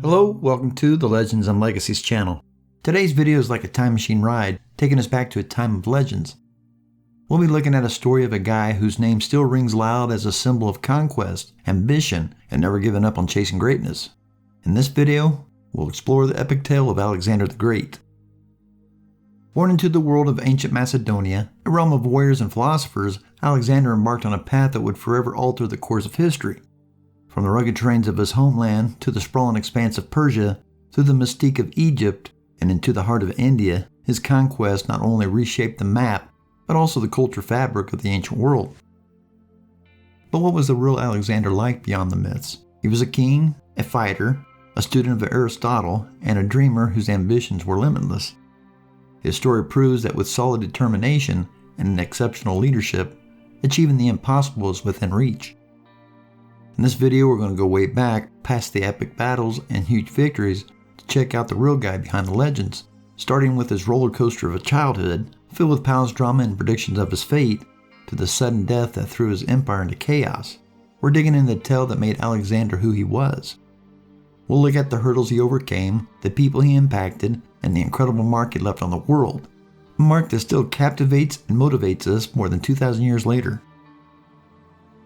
Hello, welcome to the Legends and Legacies channel. Today's video is like a time machine ride, taking us back to a time of legends. We'll be looking at a story of a guy whose name still rings loud as a symbol of conquest, ambition, and never giving up on chasing greatness. In this video, we'll explore the epic tale of Alexander the Great. Born into the world of ancient Macedonia, a realm of warriors and philosophers, Alexander embarked on a path that would forever alter the course of history. From the rugged terrains of his homeland to the sprawling expanse of Persia, through the mystique of Egypt, and into the heart of India, his conquest not only reshaped the map, but also the culture fabric of the ancient world. But what was the real Alexander like beyond the myths? He was a king, a fighter, a student of Aristotle, and a dreamer whose ambitions were limitless. His story proves that with solid determination and an exceptional leadership, achieving the impossible is within reach. In this video, we're going to go way back past the epic battles and huge victories to check out the real guy behind the legends, starting with his roller coaster of a childhood filled with palace drama and predictions of his fate, to the sudden death that threw his empire into chaos. We're digging into the tale that made Alexander who he was. We'll look at the hurdles he overcame, the people he impacted, and the incredible mark he left on the world, a mark that still captivates and motivates us more than 2,000 years later.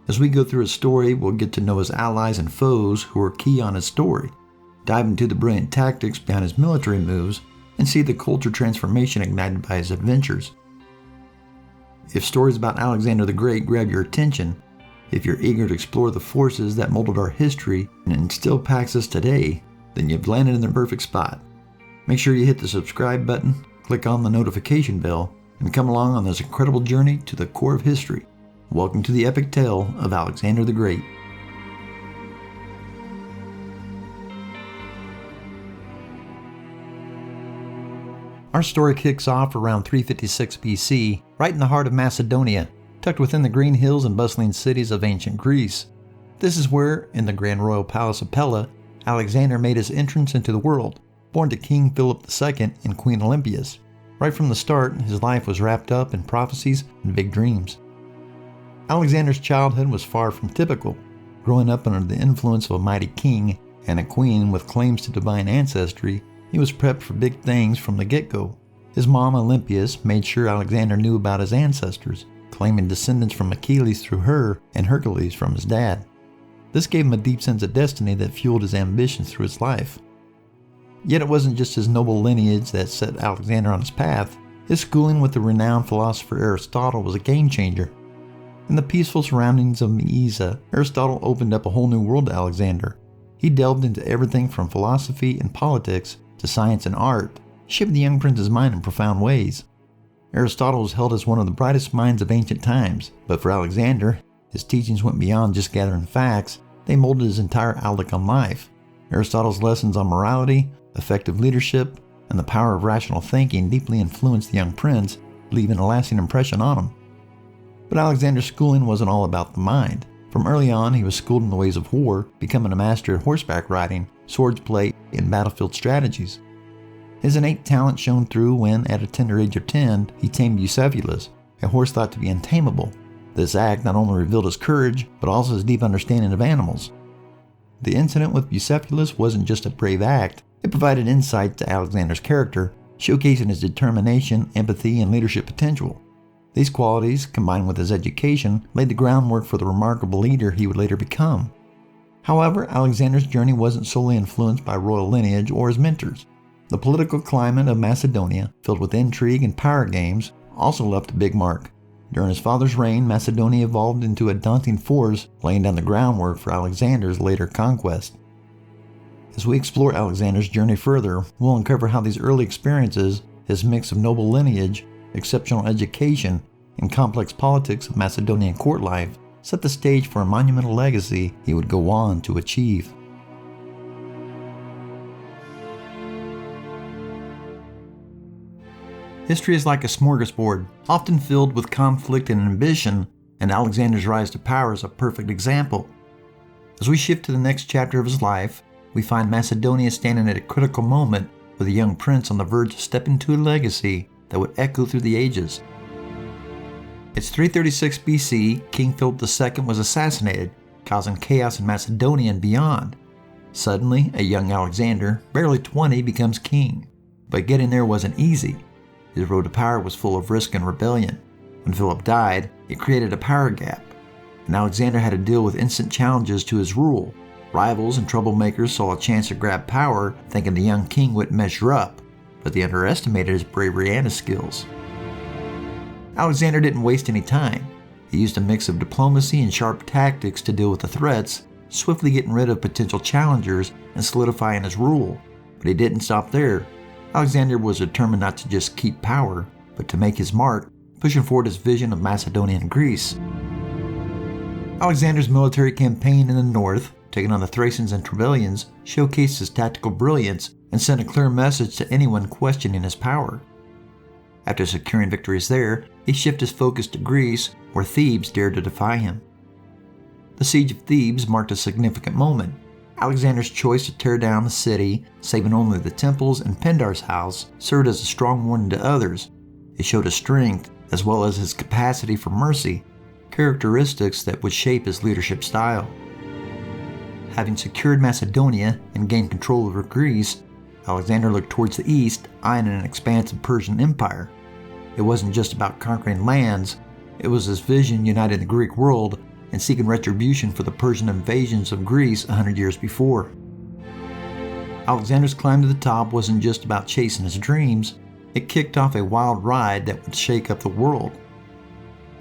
As we go through his story, we'll get to know his allies and foes who were key on his story, dive into the brilliant tactics behind his military moves, and see the culture transformation ignited by his adventures. If stories about Alexander the Great grab your attention, if you're eager to explore the forces that molded our history and still impacts us today, then you've landed in the perfect spot. Make sure you hit the subscribe button, click on the notification bell, and come along on this incredible journey to the core of history. Welcome to the epic tale of Alexander the Great. Our story kicks off around 356 BC, right in the heart of Macedonia, tucked within the green hills and bustling cities of ancient Greece. This is where, in the grand royal palace of Pella, Alexander made his entrance into the world, born to King Philip II and Queen Olympias. Right from the start, his life was wrapped up in prophecies and big dreams. Alexander's childhood was far from typical. Growing up under the influence of a mighty king and a queen with claims to divine ancestry, he was prepped for big things from the get-go. His mom, Olympias, made sure Alexander knew about his ancestors, claiming descendants from Achilles through her and Hercules from his dad. This gave him a deep sense of destiny that fueled his ambitions through his life. Yet it wasn't just his noble lineage that set Alexander on his path. His schooling with the renowned philosopher Aristotle was a game-changer. In the peaceful surroundings of Mysa, Aristotle opened up a whole new world to Alexander. He delved into everything from philosophy and politics to science and art, shaping the young prince's mind in profound ways. Aristotle was held as one of the brightest minds of ancient times, but for Alexander, his teachings went beyond just gathering facts. They molded his entire outlook on life. Aristotle's lessons on morality, effective leadership, and the power of rational thinking deeply influenced the young prince, leaving a lasting impression on him. But Alexander's schooling wasn't all about the mind. From early on, he was schooled in the ways of war, becoming a master at horseback riding, swordsplay, and battlefield strategies. His innate talent shone through when, at a tender age of 10, he tamed Bucephalus, a horse thought to be untamable. This act not only revealed his courage, but also his deep understanding of animals. The incident with Bucephalus wasn't just a brave act, it provided insight to Alexander's character, showcasing his determination, empathy, and leadership potential. These qualities, combined with his education, laid the groundwork for the remarkable leader he would later become. However, Alexander's journey wasn't solely influenced by royal lineage or his mentors. The political climate of Macedonia, filled with intrigue and power games, also left a big mark. During his father's reign, Macedonia evolved into a daunting force, laying down the groundwork for Alexander's later conquest. As we explore Alexander's journey further, we'll uncover how these early experiences, his mix of noble lineage, exceptional education, and complex politics of Macedonian court life, set the stage for a monumental legacy he would go on to achieve. History is like a smorgasbord, often filled with conflict and ambition, and Alexander's rise to power is a perfect example. As we shift to the next chapter of his life, we find Macedonia standing at a critical moment with a young prince on the verge of stepping into a legacy that would echo through the ages. It's 336 BC, King Philip II was assassinated, causing chaos in Macedonia and beyond. Suddenly, a young Alexander, barely 20, becomes king. But getting there wasn't easy. His road to power was full of risk and rebellion. When Philip died, it created a power gap, and Alexander had to deal with instant challenges to his rule. Rivals and troublemakers saw a chance to grab power, thinking the young king wouldn't measure up, but they underestimated his bravery and his skills. Alexander didn't waste any time. He used a mix of diplomacy and sharp tactics to deal with the threats, swiftly getting rid of potential challengers and solidifying his rule. But he didn't stop there. Alexander was determined not to just keep power, but to make his mark, pushing forward his vision of Macedonia and Greece. Alexander's military campaign in the north, taking on the Thracians and Trevellians, showcased his tactical brilliance and sent a clear message to anyone questioning his power. After securing victories there, he shifted his focus to Greece, where Thebes dared to defy him. The siege of Thebes marked a significant moment. Alexander's choice to tear down the city, saving only the temples and Pindar's house, served as a strong warning to others. It showed his strength, as well as his capacity for mercy, characteristics that would shape his leadership style. Having secured Macedonia and gained control over Greece, Alexander looked towards the east, eyeing an expansive Persian empire. It wasn't just about conquering lands, it was his vision uniting the Greek world and seeking retribution for the Persian invasions of Greece 100 years before. Alexander's climb to the top wasn't just about chasing his dreams, it kicked off a wild ride that would shake up the world.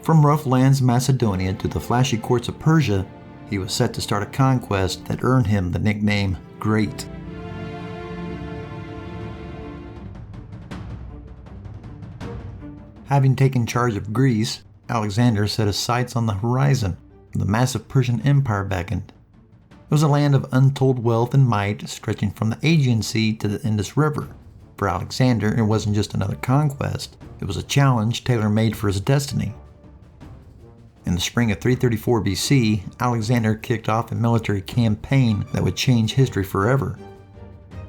From rough lands of Macedonia to the flashy courts of Persia, he was set to start a conquest that earned him the nickname Great. Having taken charge of Greece, Alexander set his sights on the horizon. The massive Persian Empire beckoned. It was a land of untold wealth and might, stretching from the Aegean Sea to the Indus River. For Alexander, it wasn't just another conquest, it was a challenge tailor-made for his destiny. In the spring of 334 BC, Alexander kicked off a military campaign that would change history forever.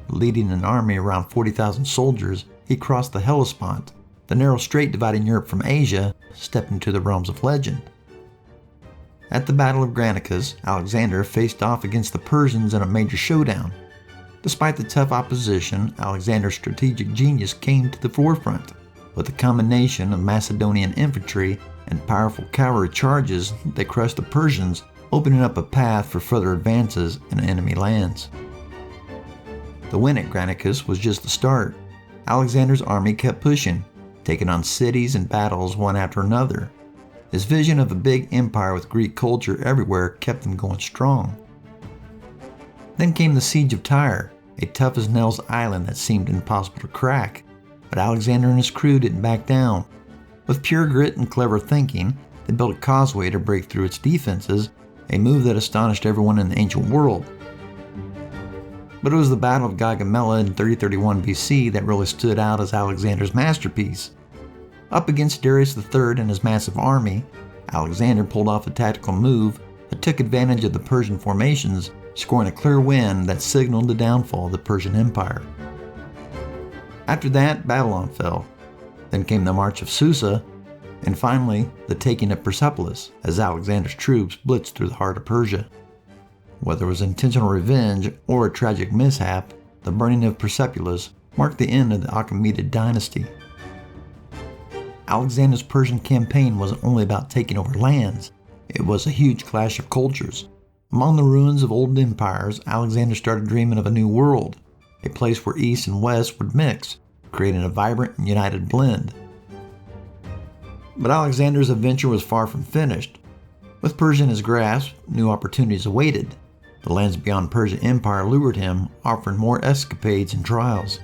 Leading an army around 40,000 soldiers, he crossed the Hellespont, the narrow strait dividing Europe from Asia, stepping into the realms of legend. At the Battle of Granicus, Alexander faced off against the Persians in a major showdown. Despite the tough opposition, Alexander's strategic genius came to the forefront. With a combination of Macedonian infantry and powerful cavalry charges, they crushed the Persians, opening up a path for further advances in enemy lands. The win at Granicus was just the start. Alexander's army kept pushing, taking on cities and battles one after another. His vision of a big empire with Greek culture everywhere kept him going strong. Then came the Siege of Tyre, a tough-as-nails island that seemed impossible to crack. But Alexander and his crew didn't back down. With pure grit and clever thinking, they built a causeway to break through its defenses, a move that astonished everyone in the ancient world. But it was the Battle of Gaugamela in 331 BC that really stood out as Alexander's masterpiece. Up against Darius III and his massive army, Alexander pulled off a tactical move that took advantage of the Persian formations, scoring a clear win that signaled the downfall of the Persian Empire. After that, Babylon fell. Then came the March of Susa, and finally, the taking of Persepolis, as Alexander's troops blitzed through the heart of Persia. Whether it was intentional revenge or a tragic mishap, the burning of Persepolis marked the end of the Achaemenid dynasty. Alexander's Persian campaign wasn't only about taking over lands, it was a huge clash of cultures. Among the ruins of old empires, Alexander started dreaming of a new world, a place where East and West would mix, creating a vibrant and united blend. But Alexander's adventure was far from finished. With Persia in his grasp, new opportunities awaited. The lands beyond Persian Empire lured him, offering more escapades and trials.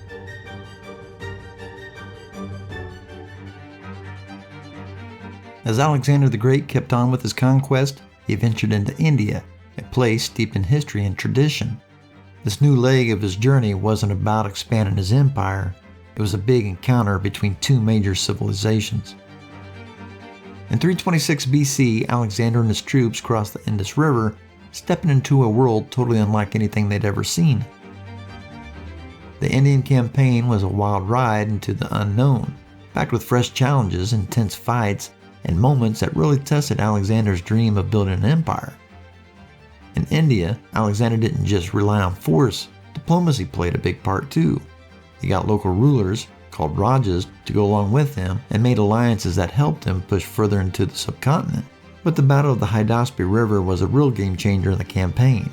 As Alexander the Great kept on with his conquest, he ventured into India, a place steeped in history and tradition. This new leg of his journey wasn't about expanding his empire, it was a big encounter between two major civilizations. In 326 BC, Alexander and his troops crossed the Indus River, stepping into a world totally unlike anything they'd ever seen. The Indian campaign was a wild ride into the unknown, packed with fresh challenges, intense fights, and moments that really tested Alexander's dream of building an empire. In India, Alexander didn't just rely on force, diplomacy played a big part too. He got local rulers, called Rajas, to go along with him and made alliances that helped him push further into the subcontinent. But the Battle of the Hydaspes River was a real game changer in the campaign.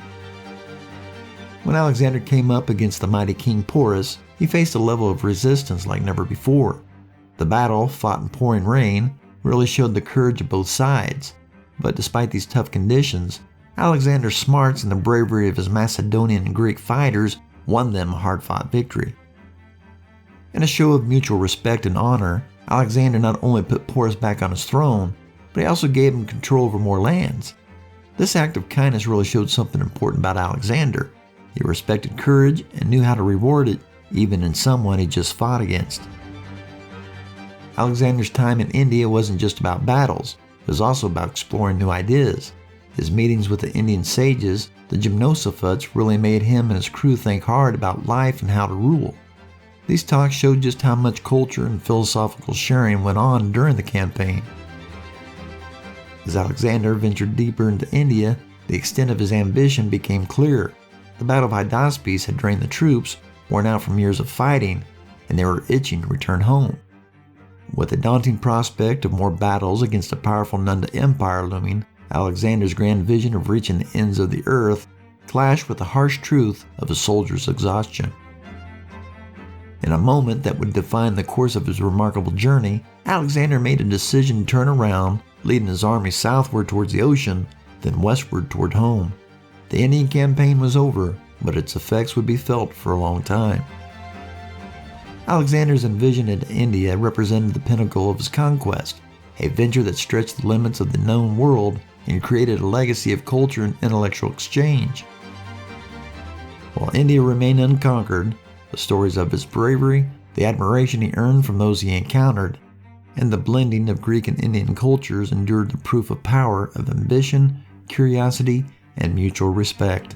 When Alexander came up against the mighty King Porus, he faced a level of resistance like never before. The battle, fought in pouring rain, really showed the courage of both sides. But despite these tough conditions, Alexander's smarts and the bravery of his Macedonian and Greek fighters won them a hard-fought victory. In a show of mutual respect and honor, Alexander not only put Porus back on his throne, but he also gave him control over more lands. This act of kindness really showed something important about Alexander. He respected courage and knew how to reward it, even in someone he just fought against. Alexander's time in India wasn't just about battles, it was also about exploring new ideas. His meetings with the Indian sages, the Gymnosophists, really made him and his crew think hard about life and how to rule. These talks showed just how much culture and philosophical sharing went on during the campaign. As Alexander ventured deeper into India, the extent of his ambition became clear. The Battle of Hydaspes had drained the troops, worn out from years of fighting, and they were itching to return home. With the daunting prospect of more battles against a powerful Nanda Empire looming, Alexander's grand vision of reaching the ends of the earth clashed with the harsh truth of a soldier's exhaustion. In a moment that would define the course of his remarkable journey, Alexander made a decision to turn around, leading his army southward towards the ocean, then westward toward home. The Indian campaign was over, but its effects would be felt for a long time. Alexander's invasion into India represented the pinnacle of his conquest, a venture that stretched the limits of the known world and created a legacy of culture and intellectual exchange. While India remained unconquered, the stories of his bravery, the admiration he earned from those he encountered, and the blending of Greek and Indian cultures endured the proof of power of ambition, curiosity, and mutual respect.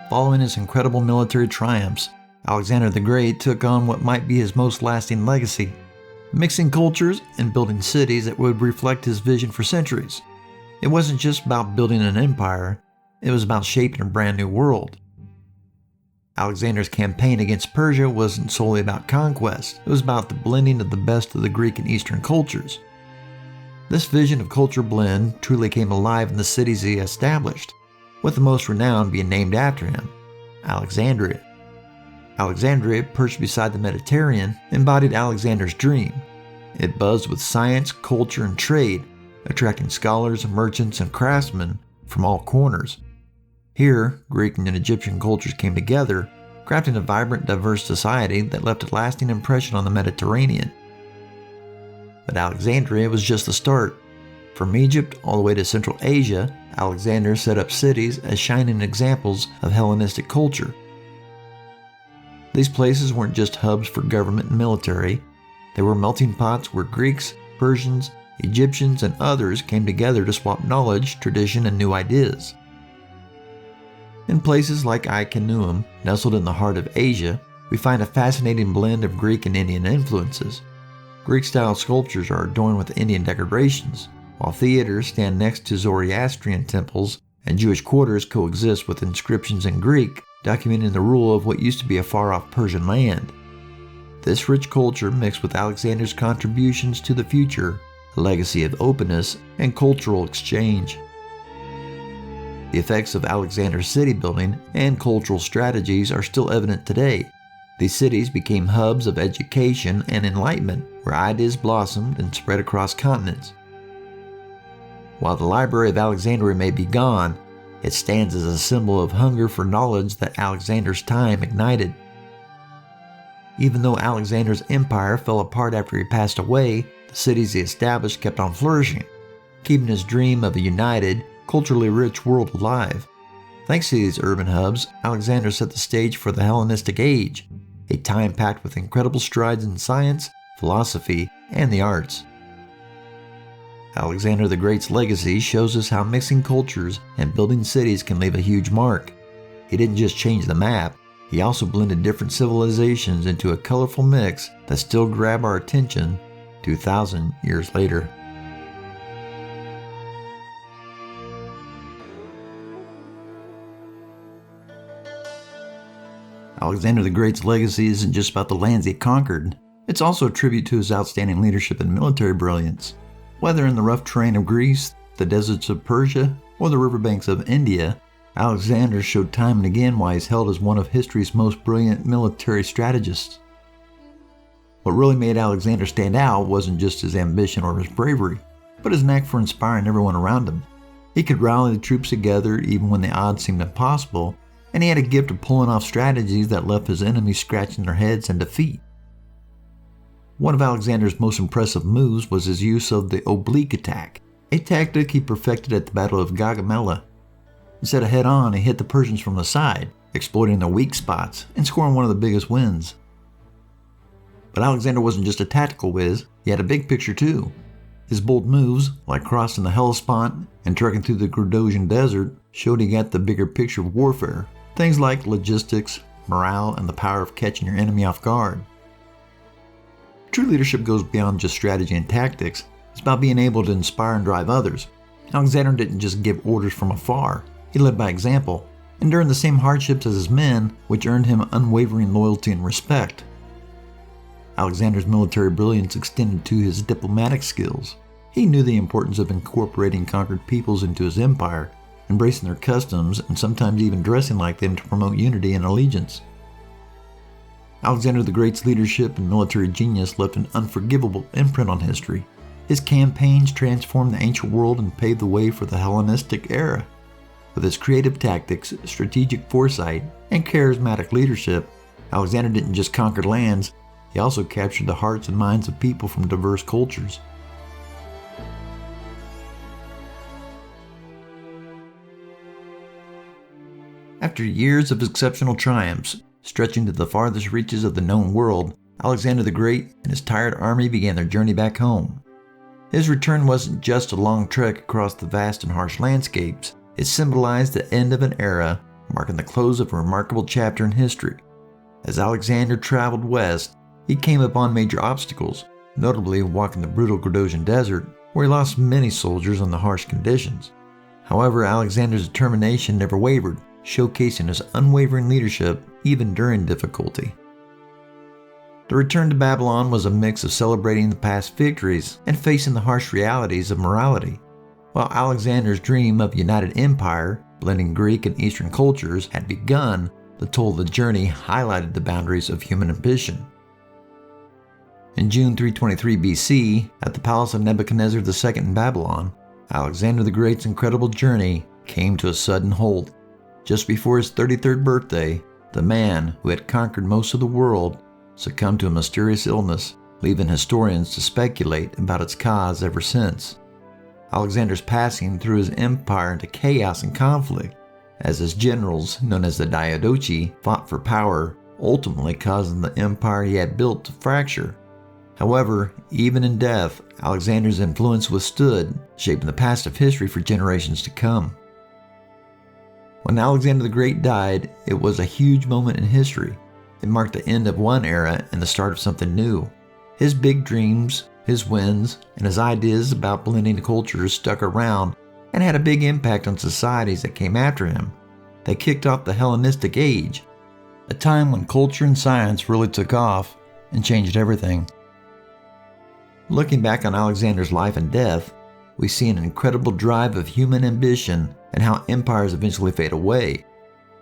Following his incredible military triumphs, Alexander the Great took on what might be his most lasting legacy, mixing cultures and building cities that would reflect his vision for centuries. It wasn't just about building an empire, it was about shaping a brand new world. Alexander's campaign against Persia wasn't solely about conquest, it was about the blending of the best of the Greek and Eastern cultures. This vision of culture blend truly came alive in the cities he established, with the most renowned being named after him, Alexandria. Alexandria, perched beside the Mediterranean, embodied Alexander's dream. It buzzed with science, culture, and trade, attracting scholars, merchants, and craftsmen from all corners. Here, Greek and Egyptian cultures came together, crafting a vibrant, diverse society that left a lasting impression on the Mediterranean. But Alexandria was just the start. From Egypt all the way to Central Asia, Alexander set up cities as shining examples of Hellenistic culture. These places weren't just hubs for government and military, they were melting pots where Greeks, Persians, Egyptians, and others came together to swap knowledge, tradition, and new ideas. In places like Iconium, nestled in the heart of Asia, we find a fascinating blend of Greek and Indian influences. Greek-style sculptures are adorned with Indian decorations, while theaters stand next to Zoroastrian temples and Jewish quarters coexist with inscriptions in Greek documenting the rule of what used to be a far-off Persian land. This rich culture mixed with Alexander's contributions to the future, a legacy of openness and cultural exchange. The effects of Alexander's city building and cultural strategies are still evident today. These cities became hubs of education and enlightenment, where ideas blossomed and spread across continents. While the Library of Alexandria may be gone, it stands as a symbol of hunger for knowledge that Alexander's time ignited. Even though Alexander's empire fell apart after he passed away, the cities he established kept on flourishing, keeping his dream of a united, culturally rich world alive. Thanks to these urban hubs, Alexander set the stage for the Hellenistic Age, a time packed with incredible strides in science, philosophy, and the arts. Alexander the Great's legacy shows us how mixing cultures and building cities can leave a huge mark. He didn't just change the map, he also blended different civilizations into a colorful mix that still grab our attention 2,000 years later. Alexander the Great's legacy isn't just about the lands he conquered, it's also a tribute to his outstanding leadership and military brilliance. Whether in the rough terrain of Greece, the deserts of Persia, or the riverbanks of India, Alexander showed time and again why he's held as one of history's most brilliant military strategists. What really made Alexander stand out wasn't just his ambition or his bravery, but his knack for inspiring everyone around him. He could rally the troops together even when the odds seemed impossible, and he had a gift of pulling off strategies that left his enemies scratching their heads in defeat. One of Alexander's most impressive moves was his use of the oblique attack, a tactic he perfected at the Battle of Gaugamela. Instead of head-on, he hit the Persians from the side, exploiting their weak spots and scoring one of the biggest wins. But Alexander wasn't just a tactical whiz, he had a big picture too. His bold moves, like crossing the Hellespont and trekking through the Gradosian Desert, showed he got the bigger picture of warfare, things like logistics, morale, and the power of catching your enemy off guard. True leadership goes beyond just strategy and tactics. It's about being able to inspire and drive others. Alexander didn't just give orders from afar, he led by example, enduring the same hardships as his men, which earned him unwavering loyalty and respect. Alexander's military brilliance extended to his diplomatic skills. He knew the importance of incorporating conquered peoples into his empire, embracing their customs, and sometimes even dressing like them to promote unity and allegiance. Alexander the Great's leadership and military genius left an unforgivable imprint on history. His campaigns transformed the ancient world and paved the way for the Hellenistic era. With his creative tactics, strategic foresight, and charismatic leadership, Alexander didn't just conquer lands, he also captured the hearts and minds of people from diverse cultures. After years of exceptional triumphs, stretching to the farthest reaches of the known world, Alexander the Great and his tired army began their journey back home. His return wasn't just a long trek across the vast and harsh landscapes, it symbolized the end of an era, marking the close of a remarkable chapter in history. As Alexander traveled west, he came upon major obstacles, notably walking the brutal Gradosian Desert, where he lost many soldiers on the harsh conditions. However, Alexander's determination never wavered, showcasing his unwavering leadership even during difficulty. The return to Babylon was a mix of celebrating the past victories and facing the harsh realities of morality. While Alexander's dream of a united empire, blending Greek and Eastern cultures, had begun, the toll of the journey highlighted the boundaries of human ambition. In June 323 BC, at the palace of Nebuchadnezzar II in Babylon, Alexander the Great's incredible journey came to a sudden halt. Just before his 33rd birthday, the man who had conquered most of the world succumbed to a mysterious illness, leaving historians to speculate about its cause ever since. Alexander's passing threw his empire into chaos and conflict, as his generals, known as the Diadochi, fought for power, ultimately causing the empire he had built to fracture. However, even in death, Alexander's influence withstood, shaping the past of history for generations to come. When Alexander the Great died, it was a huge moment in history. It marked the end of one era and the start of something new. His big dreams, his wins, and his ideas about blending cultures stuck around and had a big impact on societies that came after him. They kicked off the Hellenistic Age, a time when culture and science really took off and changed everything. Looking back on Alexander's life and death, we see an incredible drive of human ambition and how empires eventually fade away.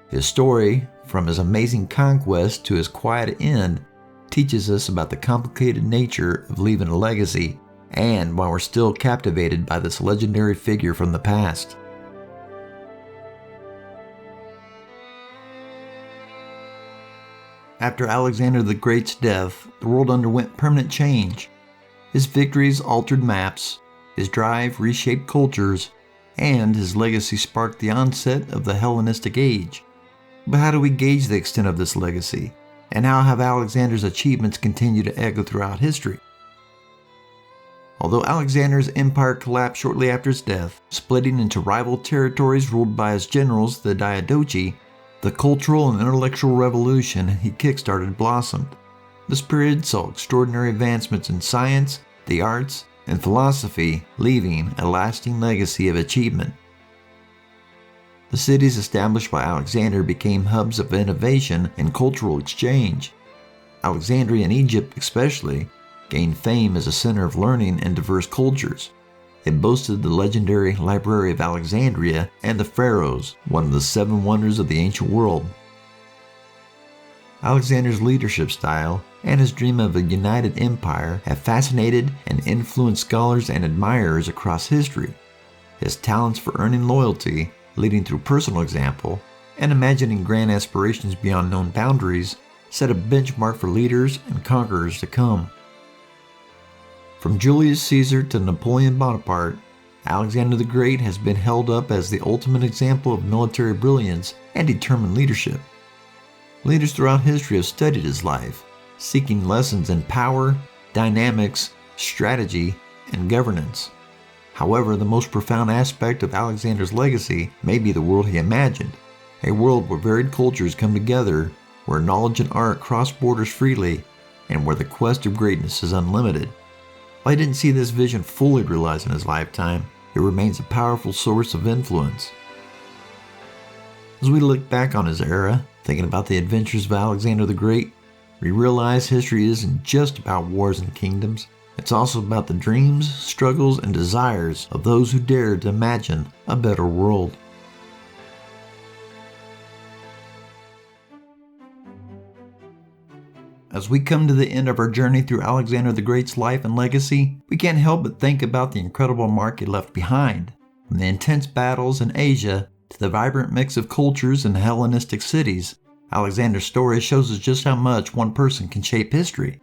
His story, from his amazing conquest to his quiet end, teaches us about the complicated nature of leaving a legacy and why we're still captivated by this legendary figure from the past. After Alexander the Great's death, the world underwent permanent change. His victories altered maps, his drive reshaped cultures, and his legacy sparked the onset of the Hellenistic Age. But how do we gauge the extent of this legacy? And how have Alexander's achievements continued to echo throughout history? Although Alexander's empire collapsed shortly after his death, splitting into rival territories ruled by his generals, the Diadochi, the cultural and intellectual revolution he kickstarted blossomed. This period saw extraordinary advancements in science, the arts, and philosophy, leaving a lasting legacy of achievement. The cities established by Alexander became hubs of innovation and cultural exchange. Alexandria in Egypt especially gained fame as a center of learning and diverse cultures. It boasted the legendary Library of Alexandria and the Pharaohs, one of the 7 wonders of the ancient world. Alexander's leadership style and his dream of a united empire have fascinated and influenced scholars and admirers across history. His talents for earning loyalty, leading through personal example, and imagining grand aspirations beyond known boundaries set a benchmark for leaders and conquerors to come. From Julius Caesar to Napoleon Bonaparte, Alexander the Great has been held up as the ultimate example of military brilliance and determined leadership. Leaders throughout history have studied his life, seeking lessons in power, dynamics, strategy, and governance. However, the most profound aspect of Alexander's legacy may be the world he imagined, a world where varied cultures come together, where knowledge and art cross borders freely, and where the quest of greatness is unlimited. While he didn't see this vision fully realized in his lifetime, it remains a powerful source of influence. As we look back on his era, thinking about the adventures of Alexander the Great, we realize history isn't just about wars and kingdoms. It's also about the dreams, struggles, and desires of those who dared to imagine a better world. As we come to the end of our journey through Alexander the Great's life and legacy, we can't help but think about the incredible mark he left behind. From the intense battles in Asia to the vibrant mix of cultures in Hellenistic cities, Alexander's story shows us just how much one person can shape history.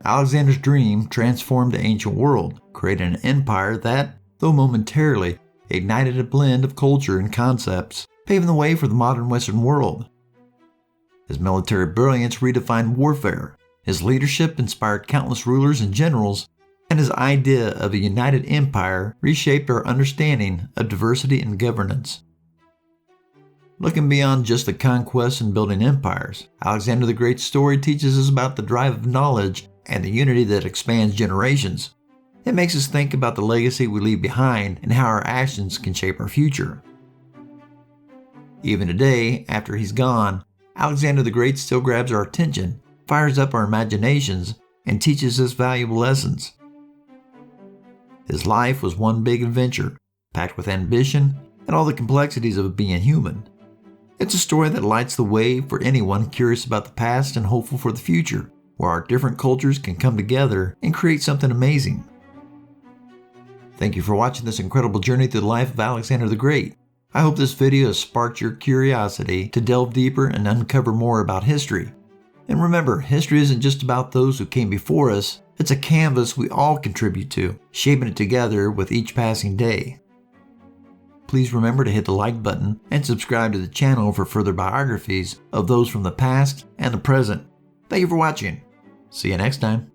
Alexander's dream transformed the ancient world, creating an empire that, though momentarily, ignited a blend of culture and concepts, paving the way for the modern Western world. His military brilliance redefined warfare, his leadership inspired countless rulers and generals, and his idea of a united empire reshaped our understanding of diversity and governance. Looking beyond just the conquests and building empires, Alexander the Great's story teaches us about the drive of knowledge and the unity that expands generations. It makes us think about the legacy we leave behind and how our actions can shape our future. Even today, after he's gone, Alexander the Great still grabs our attention, fires up our imaginations, and teaches us valuable lessons. His life was one big adventure, packed with ambition and all the complexities of being human. It's a story that lights the way for anyone curious about the past and hopeful for the future, where our different cultures can come together and create something amazing. Thank you for watching this incredible journey through the life of Alexander the Great. I hope this video has sparked your curiosity to delve deeper and uncover more about history. And remember, history isn't just about those who came before us, it's a canvas we all contribute to, shaping it together with each passing day. Please remember to hit the like button and subscribe to the channel for further biographies of those from the past and the present. Thank you for watching. See you next time.